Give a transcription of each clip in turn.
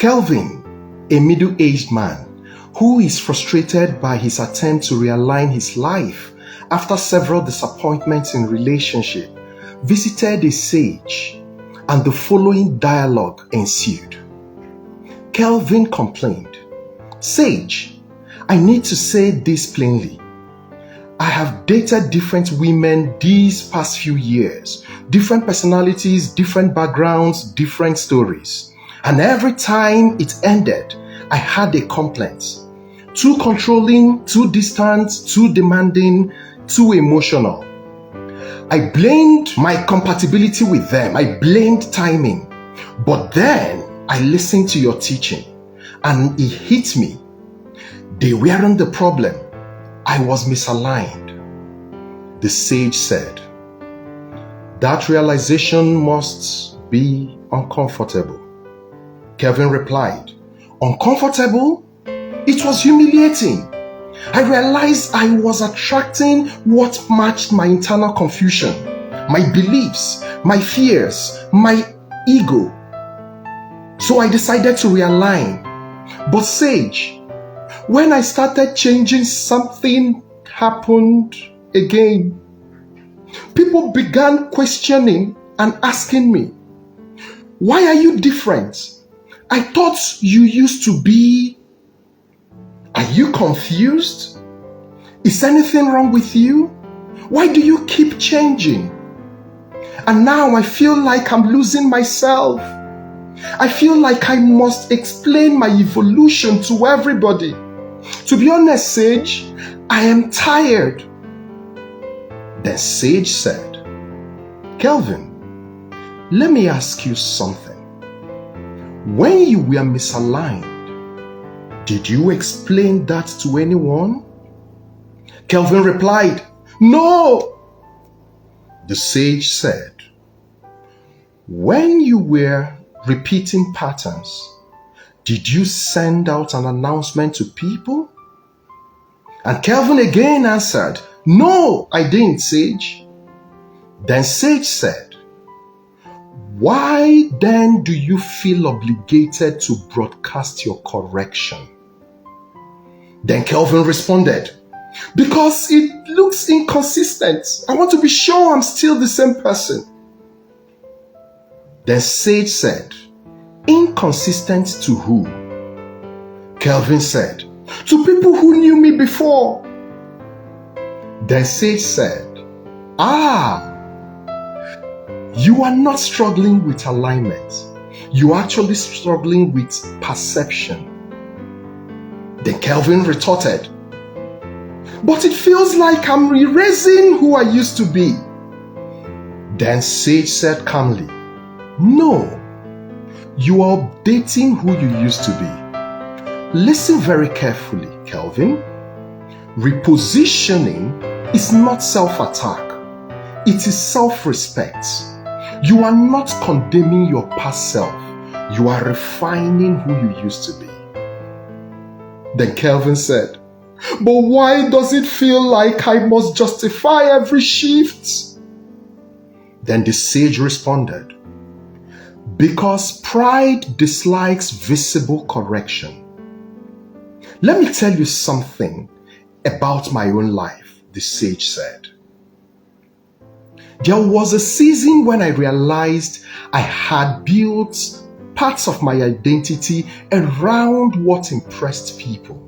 Kelvin, a middle-aged man who is frustrated by his attempt to realign his life after several disappointments in relationship, visited a sage, and the following dialogue ensued. Kelvin complained, "Sage, I need to say this plainly. I have dated different women these past few years, different personalities, different backgrounds, different stories. And every time it ended, I had a complaint. Too controlling, too distant, too demanding, too emotional. I blamed my compatibility with them. I blamed timing. But then I listened to your teaching and it hit me. They weren't the problem. I was misaligned." The sage said, "That realization must be uncomfortable." Kelvin replied, "Uncomfortable? It was humiliating. I realized I was attracting what matched my internal confusion, my beliefs, my fears, my ego. So I decided to realign. But Sage, when I started changing, something happened again. People began questioning and asking me, 'Why are you different? I thought you used to be. Are you confused? Is anything wrong with you? Why do you keep changing?' And now I feel like I'm losing myself. I feel like I must explain my evolution to everybody. To be honest, Sage, I am tired." Then Sage said, "Kelvin, let me ask you something. When you were misaligned, did you explain that to anyone?" Kelvin replied, "No." The sage said, "When you were repeating patterns, did you send out an announcement to people?" And Kelvin again answered, "No, I didn't, Sage." Then Sage said, "Why then do you feel obligated to broadcast your correction?" Then Kelvin responded, "Because it looks inconsistent. I want to be sure I'm still the same person." Then Sage said, "Inconsistent to who?" Kelvin said, "To people who knew me before." Then Sage said, You are not struggling with alignment. You are actually struggling with perception." Then Kelvin retorted, "But it feels like I'm erasing who I used to be." Then Sage said calmly, "No, you are updating who you used to be. Listen very carefully, Kelvin. Repositioning is not self-attack. It is self-respect. You are not condemning your past self. You are refining who you used to be." Then Kelvin said, "But why does it feel like I must justify every shift?" Then the sage responded, "Because pride dislikes visible correction. Let me tell you something about my own life," the sage said. "There was a season when I realized I had built parts of my identity around what impressed people,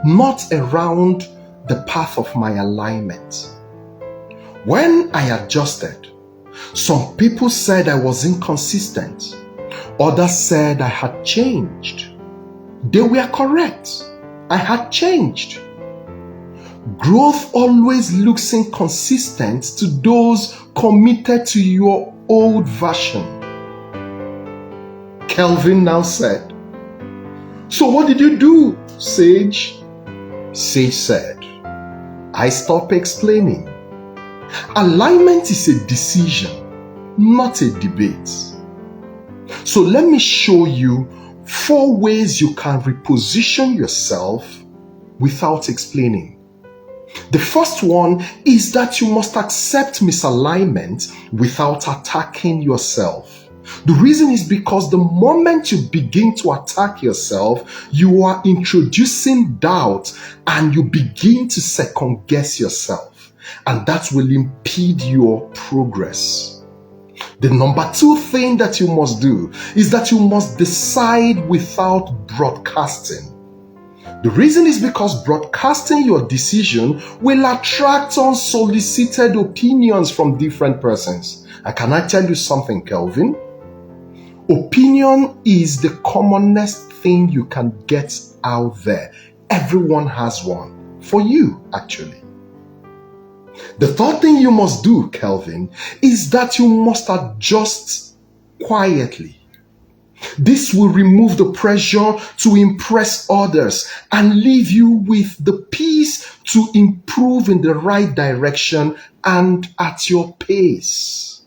not around the path of my alignment. When I adjusted, some people said I was inconsistent. Others said I had changed. They were correct. I had changed. Growth always looks inconsistent to those committed to your old version." Kelvin now said, "So what did you do, Sage?" Sage said, "I stopped explaining. Alignment is a decision, not a debate. So let me show you 4 ways you can reposition yourself without explaining. The first one is that you must accept misalignment without attacking yourself. The reason is because the moment you begin to attack yourself, you are introducing doubt and you begin to second guess yourself, and that will impede your progress. The number 2 thing that you must do is that you must decide without broadcasting. The reason is because broadcasting your decision will attract unsolicited opinions from different persons. And can I tell you something, Kelvin? Opinion is the commonest thing you can get out there. Everyone has one. For you, actually. The third thing you must do, Kelvin, is that you must adjust quietly. This will remove the pressure to impress others and leave you with the peace to improve in the right direction and at your pace.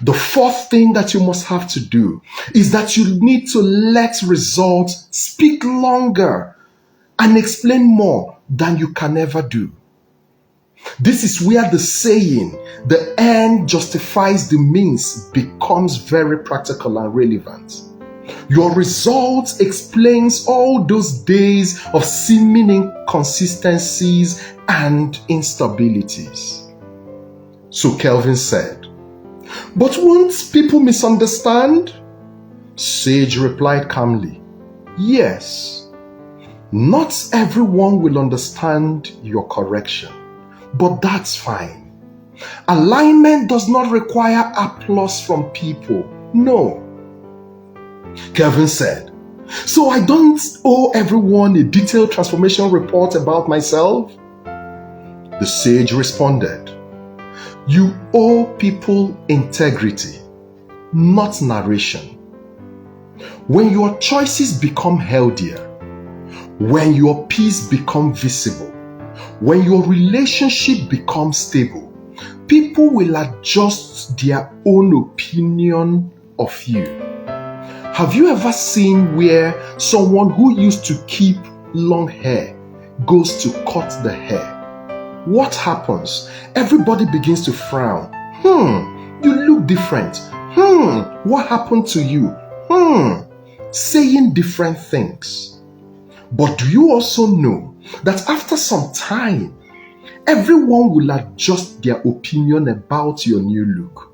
The fourth thing that you must have to do is that you need to let results speak longer and explain more than you can ever do. This is where the saying, the end justifies the means, becomes very practical and relevant. Your results explains all those days of seeming inconsistencies and instabilities. So Kelvin said, "But won't people misunderstand?" Sage replied calmly, "Yes. Not everyone will understand your correction. But that's fine. Alignment does not require applause from people. No." Kelvin said, "So I don't owe everyone a detailed transformation report about myself?" The sage responded, "You owe people integrity, not narration. When your choices become healthier, when your peace becomes visible, when your relationship becomes stable, people will adjust their own opinion of you. Have you ever seen where someone who used to keep long hair goes to cut the hair? What happens? Everybody begins to frown. You look different. What happened to you? Saying different things. But do you also know that after some time, everyone will adjust their opinion about your new look?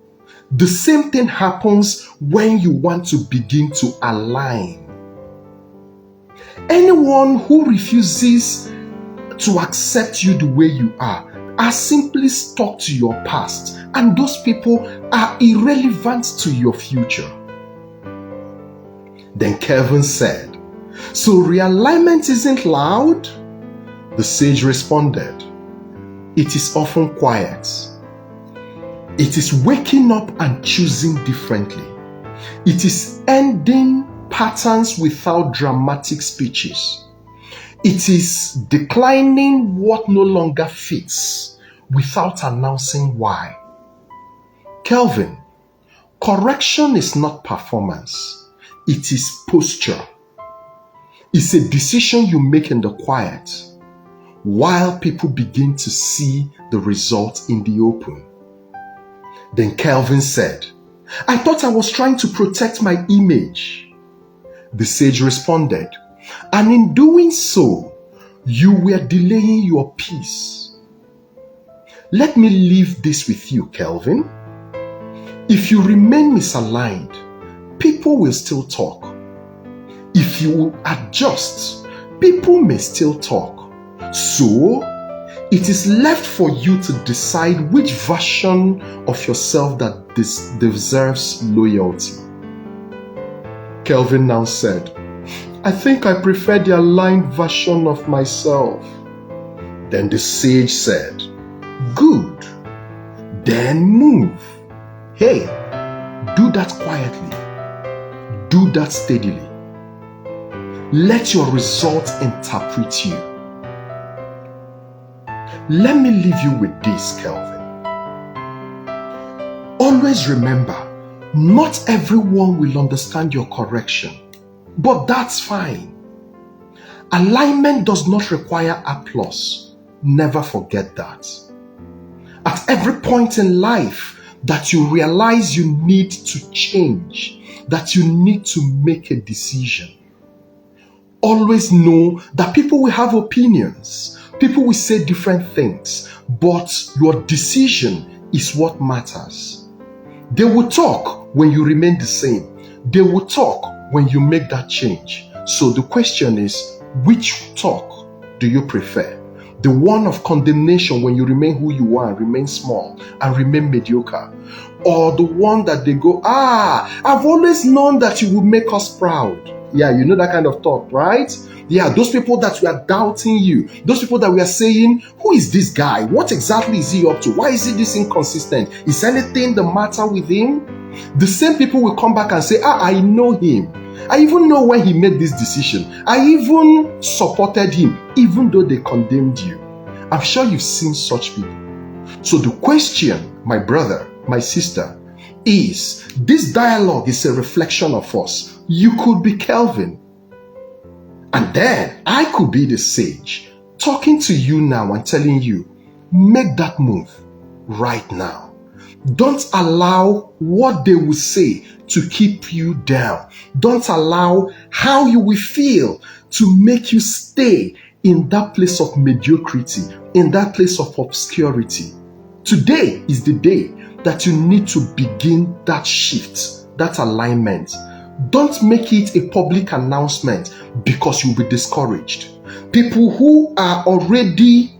The same thing happens when you want to begin to align. Anyone who refuses to accept you the way you are simply stuck to your past, and those people are irrelevant to your future. Then Kelvin said, "So realignment isn't loud?" The sage responded, "It is often quiet. It is waking up and choosing differently. It is ending patterns without dramatic speeches. It is declining what no longer fits without announcing why." Kelvin, correction is not performance. It is posture. It's a decision you make in the quiet while people begin to see the results in the open. Then Kelvin said, "I thought I was trying to protect my image." The sage responded, "And in doing so, you were delaying your peace." Let me leave this with you, Kelvin. If you remain misaligned, people will still talk. If you adjust, people may still talk. So, it is left for you to decide which version of yourself that deserves loyalty. Kelvin now said, "I think I prefer the aligned version of myself." Then the sage said, "Good. Then move. Hey, do that quietly. Do that steadily. Let your results interpret you." Let me leave you with this, Kelvin. Always remember, not everyone will understand your correction, but that's fine. Alignment does not require applause. Never forget that. At every point in life, that you realize you need to change, that you need to make a decision. Always know that people will have opinions, people will say different things, but your decision is what matters. They will talk when you remain the same. They will talk when you make that change. So the question is, which talk do you prefer? The one of condemnation when you remain who you are, remain small and remain mediocre? Or the one that they go, I've always known that you will make us proud. Yeah, you know that kind of talk, right? Yeah, those people that we are doubting you, those people that we are saying, who is this guy? What exactly is he up to? Why is he this inconsistent? Is anything the matter with him? The same people will come back and say, I know him. I even know when he made this decision. I even supported him, even though they condemned you. I'm sure you've seen such people. So the question, my brother, my sister, is this dialogue is a reflection of us. You could be Kelvin, and then I could be the sage, talking to you now and telling you, make that move right now. Don't allow what they will say to keep you down. Don't allow how you will feel to make you stay in that place of mediocrity, in that place of obscurity. Today is the day that you need to begin that shift, that alignment. Don't make it a public announcement because you'll be discouraged. People who are already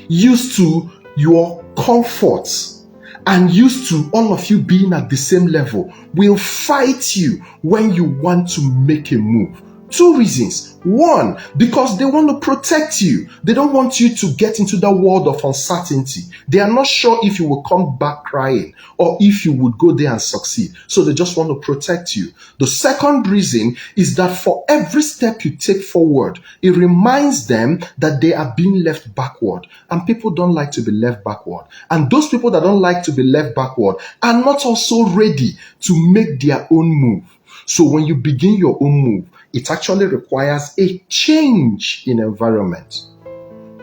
used to your comforts and used to all of you being at the same level will fight you when you want to make a move. Two reasons. One, because they want to protect you. They don't want you to get into that world of uncertainty. They are not sure if you will come back crying or if you would go there and succeed. So they just want to protect you. The second reason is that for every step you take forward, it reminds them that they are being left backward. And people don't like to be left backward. And those people that don't like to be left backward are not also ready to make their own move. So when you begin your own move, it actually requires a change in environment.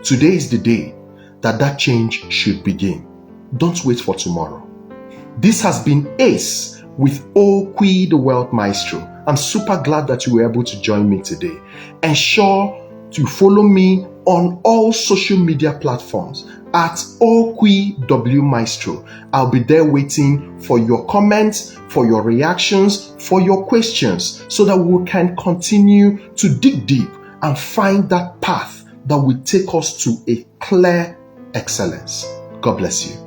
Today is the day that change should begin. Don't wait for tomorrow. This has been Ace with Okwi the Wealth Maestro. I'm super glad that you were able to join me today. Ensure to follow me on all social media platforms at Okwi W Maestro. I'll be there waiting for your comments, for your reactions, for your questions, so that we can continue to dig deep and find that path that will take us to a clear excellence. God bless you.